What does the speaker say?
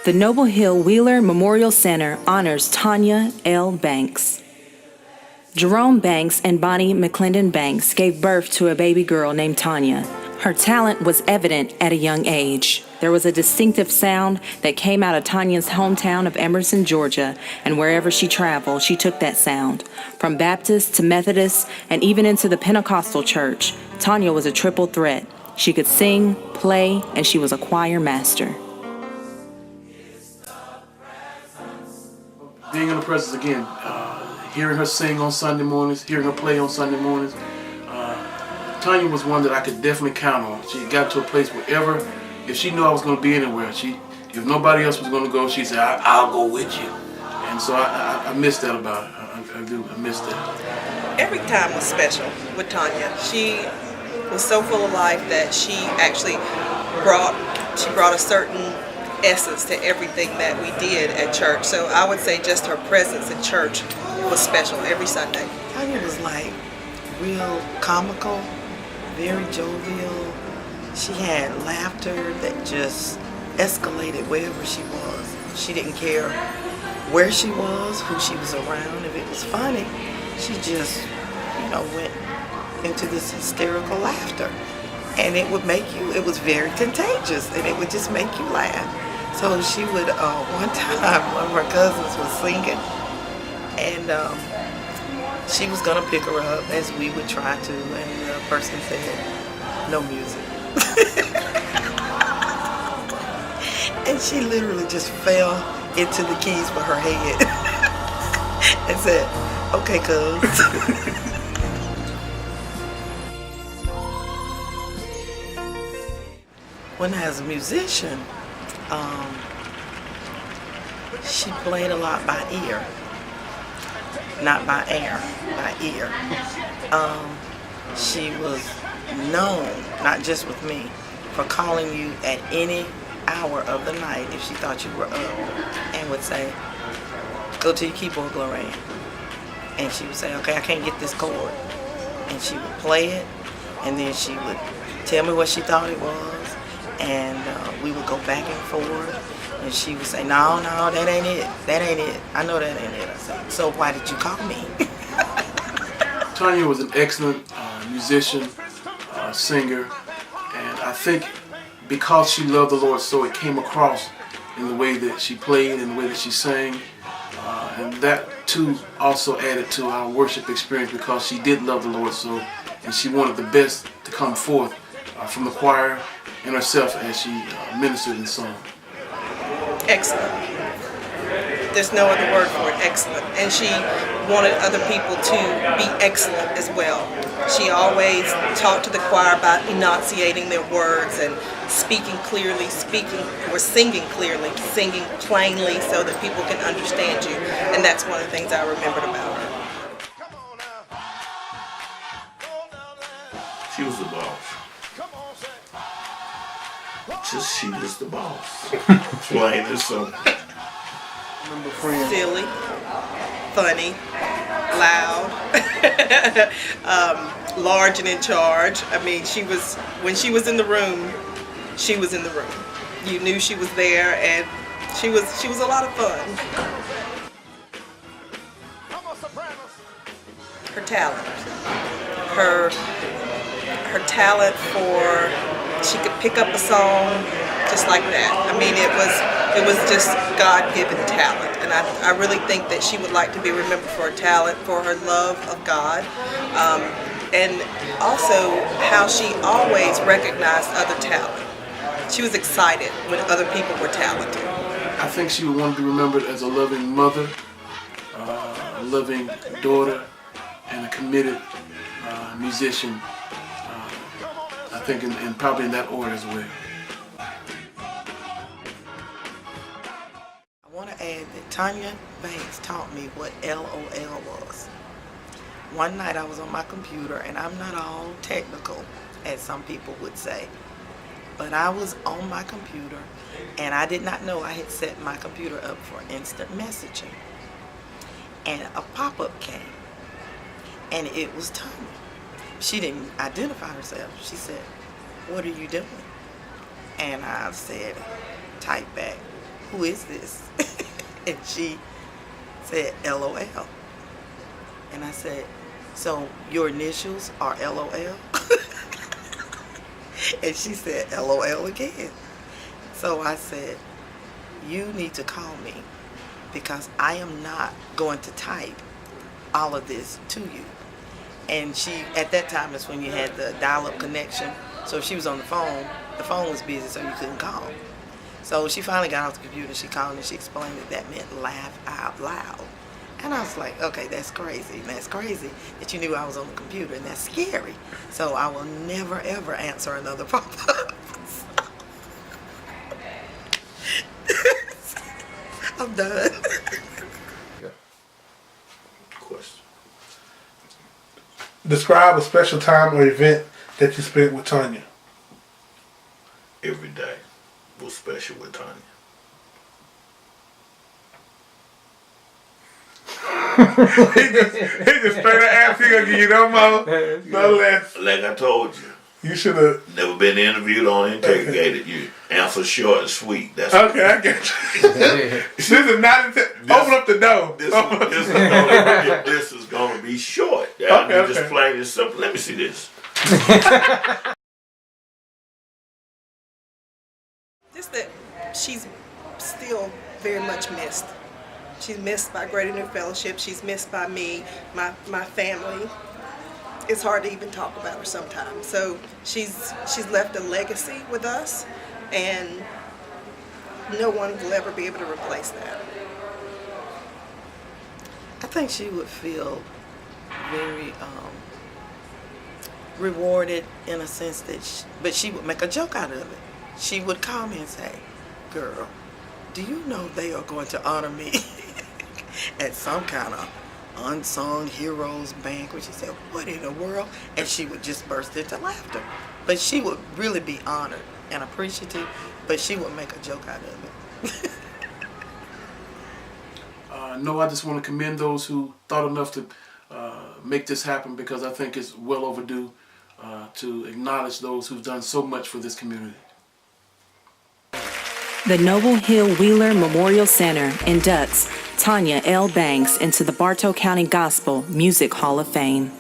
The Noble Hill Wheeler Memorial Center honors Tunya L. Banks. Jerome Banks and Bonnie McClendon Banks gave birth to a baby girl named Tunya. Her talent was evident at a young age. There was a distinctive sound that came out of Tunya's hometown of Emerson, Georgia, and wherever she traveled, she took that sound. From Baptist to Methodist and even into the Pentecostal church, Tunya was a triple threat. She could sing, play, and she was a choir master. Being in the presence again, hearing her sing on Sunday mornings, hearing her play on Sunday mornings, Tunya was one that I could definitely count on. She got to a place wherever, if she knew I was going to be anywhere, if nobody else was going to go, she said, I'll go with you. And so I miss that about her. I do. I miss that. Every time was special with Tunya. She was so full of life that she actually brought a certain essence to everything that we did at church. So I would say just her presence in church was special every Sunday. Tunya was like real comical, very jovial. She had laughter that just escalated wherever she was. She didn't care where she was, who she was around. If it was funny, she just, went into this hysterical laughter. And it would it was very contagious, and it would just make you laugh. So she would, one time, one of her cousins was singing, and she was gonna pick her up as we would try to, and the person said, no music. And she literally just fell into the keys with her head and said, okay, cuz. When I was a musician, she played a lot by ear, not by air, by ear. She was known, not just with me, for calling you at any hour of the night if she thought you were up, and would say, go to your keyboard, Gloria. And she would say, okay, I can't get this chord. And she would play it, and then she would tell me what she thought it was, and we would go back and forth, and she would say, no, that ain't it, I know that ain't it. I said, so why did you call me? Tunya was an excellent musician, singer, and I think because she loved the Lord so, it came across in the way that she played and the way that she sang, and that too also added to our worship experience because she did love the Lord so, and she wanted the best to come forth from the choir and herself as she ministered and sung. Excellent. There's no other word for it, excellent. And she wanted other people to be excellent as well. She always talked to the choir about enunciating their words and speaking clearly, singing clearly, singing plainly so that people can understand you. And that's one of the things I remembered about her. She was the boss. She was the boss. Plain and simple. Silly, funny, loud, large and in charge. I mean, when she was in the room, she was in the room. You knew she was there, and she was a lot of fun. Her talent, her talent she could pick up a song just like that. I mean, it was just God-given talent, and I really think that she would like to be remembered for her talent, for her love of God, and also how she always recognized other talent. She was excited when other people were talented. I think she would want to be remembered as a loving mother, a loving daughter, and a committed musician. I think in probably in that order as well. I want to add that Tunya Banks taught me what LOL was. One night I was on my computer, and I'm not all technical, as some people would say, but I was on my computer, and I did not know I had set my computer up for instant messaging. And a pop-up came, and it was Tunya. She didn't identify herself. She said, what are you doing? And I said, type back, who is this? And she said, LOL. And I said, so your initials are LOL? And she said, LOL again. So I said, you need to call me because I am not going to type all of this to you. And she, at that time, is when you had the dial-up connection. So if she was on the phone was busy, so you couldn't call. So she finally got off the computer, she called and she explained that meant laugh out loud. And I was like, okay, that's crazy. That's crazy that you knew I was on the computer, and that's scary. So I will never, ever answer another pop-up. I'm done. Question. Describe a special time or event that you spent with Tunya. Every day was special with Tunya. He just straight up asked, he gonna give you no more, no less. Like I told you, You should have. never been interviewed or interrogated. You answer short and sweet. That's Okay, I get you. This is not. Open up the door. This is gonna be short. Okay, Just okay. plain and simple. Let me see this. Just that she's still very much missed. She's missed by Greater New Fellowship. She's missed by me, my family. It's hard to even talk about her sometimes. So she's left a legacy with us, and no one will ever be able to replace that. I think she would feel very rewarded in a sense that, but she would make a joke out of it. She would call me and say, girl, do you know they are going to honor me at some kind of unsung heroes banquet? She said, what in the world? And she would just burst into laughter. But she would really be honored and appreciative, but she would make a joke out of it. No, I just want to commend those who thought enough to make this happen, because I think it's well overdue to acknowledge those who've done so much for this community. The Noble Hill Wheeler Memorial Center inducts Tunya L. Banks into the Bartow County Gospel Music Hall of Fame.